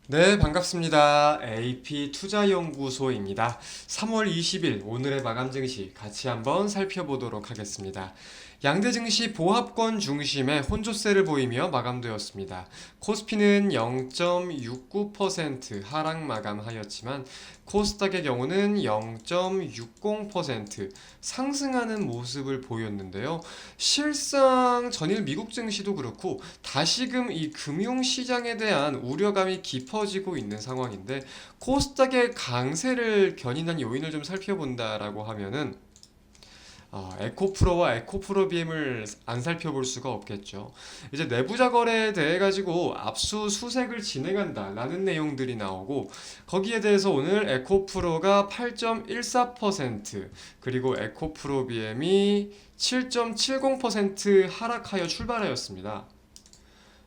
네, 반갑습니다. AP투자연구소입니다. 3월 20일 오늘의 마감 증시 같이 한번 살펴보도록 하겠습니다. 양대 증시 보합권 중심의 혼조세를 보이며 마감되었습니다. 코스피는 0.69% 하락 마감하였지만 코스닥의 경우는 0.60% 상승하는 모습을 보였는데요. 실상 전일 미국 증시도 그렇고 다시금 이 금융시장에 대한 우려감이 깊어지고 있는 상황인데 코스닥의 강세를 견인한 요인을 좀 살펴본다라고 하면은 에코프로와 에코프로 BM을 안 살펴볼 수가 없겠죠. 이제 내부자 거래에 대해 가지고 압수수색을 진행한다라는 내용들이 나오고 거기에 대해서 오늘 에코프로가 8.14% 그리고 에코프로 BM이 7.70% 하락하여 출발하였습니다.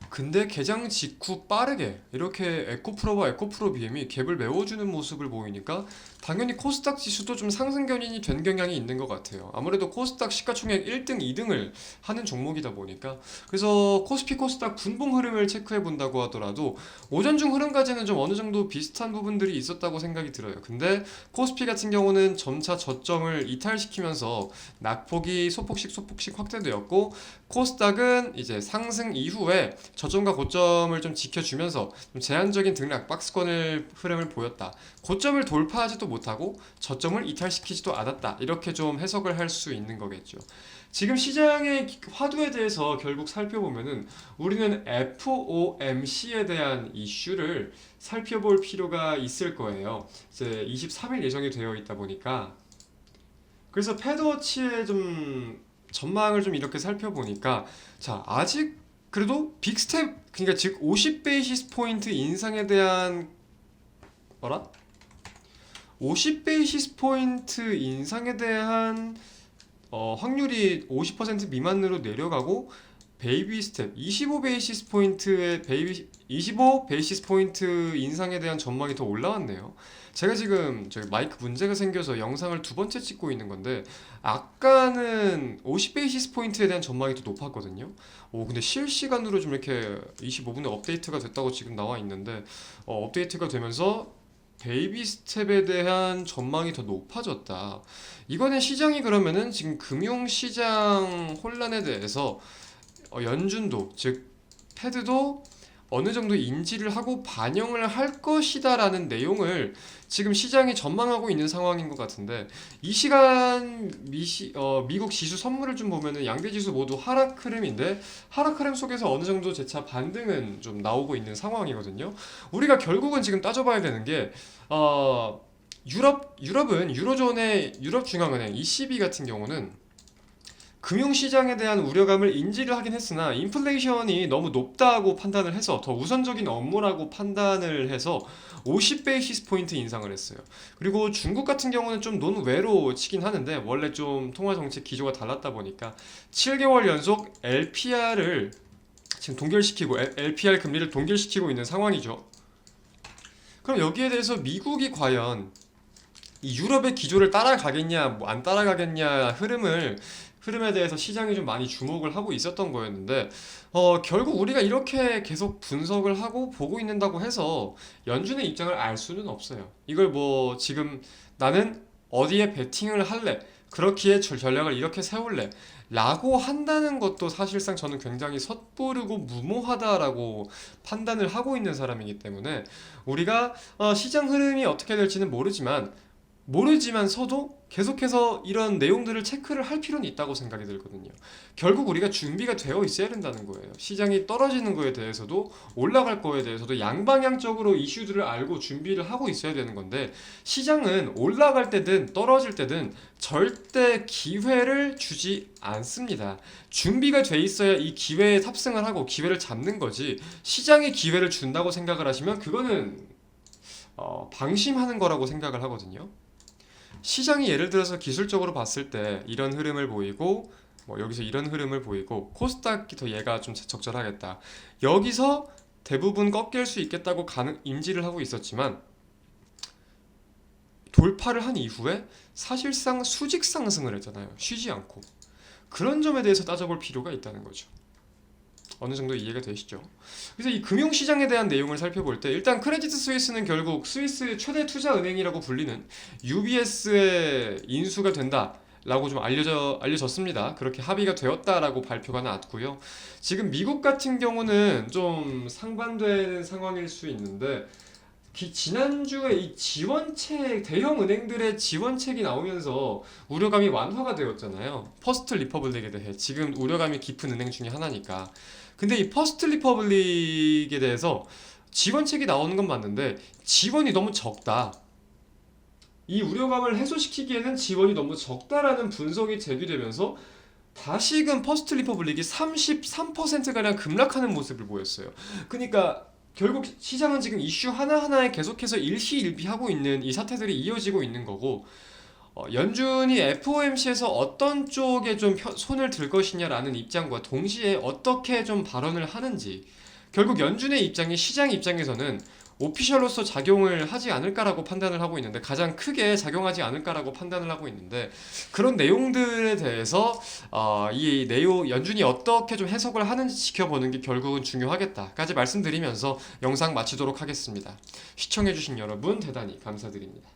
근데 개장 직후 빠르게 이렇게 에코프로와 에코프로 BM이 갭을 메워주는 모습을 보이니까 당연히 코스닥 지수도 좀 상승 견인이 된 경향이 있는 것 같아요. 아무래도 코스닥 시가총액 1등, 2등을 하는 종목이다 보니까 그래서 코스피 코스닥 분봉 흐름을 체크해 본다고 하더라도 오전 중 흐름까지는 좀 어느 정도 비슷한 부분들이 있었다고 생각이 들어요. 근데 코스피 같은 경우는 점차 저점을 이탈시키면서 낙폭이 소폭씩 확대되었고 코스닥은 이제 상승 이후에 저점과 고점을 좀 지켜주면서 좀 제한적인 등락 박스권을 흐름을 보였다. 고점을 돌파하지도 못하고 저점을 이탈시키지도 않았다. 이렇게 좀 해석을 할 수 있는 거겠죠. 지금 시장의 화두에 대해서 결국 살펴보면은 우리는 FOMC에 대한 이슈를 살펴볼 필요가 있을 거예요. 이제 23일 예정이 되어 있다 보니까 그래서 패드워치의 좀 전망을 좀 이렇게 살펴보니까 자 아직 그래도 빅스텝 그러니까 즉 50베이시스 포인트 인상에 대한 어라? 50베이시스 포인트 인상에 대한 확률이 50% 미만으로 내려가고 베이비 스텝 25 베이시스 포인트의 베이비 25 베이시스 포인트 인상에 대한 전망이 더 올라왔네요. 제가 지금 저기 마이크 문제가 생겨서 영상을 두 번째 찍고 있는 건데 아까는 50 베이시스 포인트에 대한 전망이 더 높았거든요. 근데 실시간으로 좀 이렇게 25분에 업데이트가 됐다고 지금 나와 있는데 업데이트가 되면서 베이비 스텝에 대한 전망이 더 높아졌다. 이거는 시장이 그러면은 지금 금융시장 혼란에 대해서 연준도 즉 패드도 어느 정도 인지를 하고 반영을 할 것이다라는 내용을 지금 시장이 전망하고 있는 상황인 것 같은데 이 시간 미국 지수 선물을 좀 보면은 양대 지수 모두 하락 흐름인데 하락 흐름 속에서 어느 정도 재차 반등은 좀 나오고 있는 상황이거든요. 우리가 결국은 지금 따져봐야 되는 게 유럽은 유로존의 유럽중앙은행 ECB 같은 경우는 금융시장에 대한 우려감을 인지를 하긴 했으나 인플레이션이 너무 높다고 판단을 해서 더 우선적인 업무라고 판단을 해서 50베이시스 포인트 인상을 했어요. 그리고 중국 같은 경우는 좀 논외로 치긴 하는데 원래 좀 통화 정책 기조가 달랐다 보니까 7개월 연속 LPR을 지금 동결시키고 LPR 금리를 동결시키고 있는 상황이죠. 그럼 여기에 대해서 미국이 과연 이 유럽의 기조를 따라가겠냐, 뭐 안 따라가겠냐 흐름에 대해서 시장이 좀 많이 주목을 하고 있었던 거였는데 결국 우리가 이렇게 계속 분석을 하고 보고 있는다고 해서 연준의 입장을 알 수는 없어요. 이걸 뭐 지금 나는 어디에 베팅을 할래? 그렇기에 전략을 이렇게 세울래? 라고 한다는 것도 사실상 저는 굉장히 섣부르고 무모하다라고 판단을 하고 있는 사람이기 때문에 우리가 시장 흐름이 어떻게 될지는 모르지만서도 계속해서 이런 내용들을 체크를 할 필요는 있다고 생각이 들거든요. 결국 우리가 준비가 되어 있어야 된다는 거예요. 시장이 떨어지는 거에 대해서도 올라갈 거에 대해서도 양방향적으로 이슈들을 알고 준비를 하고 있어야 되는 건데 시장은 올라갈 때든 떨어질 때든 절대 기회를 주지 않습니다. 준비가 돼 있어야 이 기회에 탑승을 하고 기회를 잡는 거지 시장이 기회를 준다고 생각을 하시면 그거는 방심하는 거라고 생각을 하거든요. 시장이 예를 들어서 기술적으로 봤을 때 이런 흐름을 보이고 뭐 여기서 이런 흐름을 보이고 코스닥이 더 얘가 좀 적절하겠다. 여기서 대부분 꺾일 수 있겠다고 인지를 하고 있었지만 돌파를 한 이후에 사실상 수직 상승을 했잖아요. 쉬지 않고. 그런 점에 대해서 따져볼 필요가 있다는 거죠. 어느 정도 이해가 되시죠? 그래서 이 금융시장에 대한 내용을 살펴볼 때 일단 크레디트 스위스는 결국 스위스 최대 투자 은행이라고 불리는 UBS의 인수가 된다. 라고 좀 알려졌습니다. 그렇게 합의가 되었다라고 발표가 나왔고요. 지금 미국 같은 경우는 좀 상반되는 상황일 수 있는데 지난주에 이 지원책, 대형 은행들의 지원책이 나오면서 우려감이 완화가 되었잖아요. 퍼스트 리퍼블릭에 대해 지금 우려감이 깊은 은행 중에 하나니까. 근데 이 퍼스트 리퍼블릭에 대해서 지원책이 나오는 건 맞는데 지원이 너무 적다. 이 우려감을 해소시키기에는 지원이 너무 적다라는 분석이 제기되면서 다시금 퍼스트 리퍼블릭이 33%가량 급락하는 모습을 보였어요. 그러니까 결국 시장은 지금 이슈 하나하나에 계속해서 일희일비하고 있는 이 사태들이 이어지고 있는 거고 연준이 FOMC에서 어떤 쪽에 좀 손을 들 것이냐라는 입장과 동시에 어떻게 좀 발언을 하는지 결국 연준의 입장이 시장 입장에서는 오피셜로서 작용을 하지 않을까라고 판단을 하고 있는데 가장 크게 작용하지 않을까라고 판단을 하고 있는데 그런 내용들에 대해서 이 내용 연준이 어떻게 좀 해석을 하는지 지켜보는 게 결국은 중요하겠다까지 말씀드리면서 영상 마치도록 하겠습니다. 시청해주신 여러분 대단히 감사드립니다.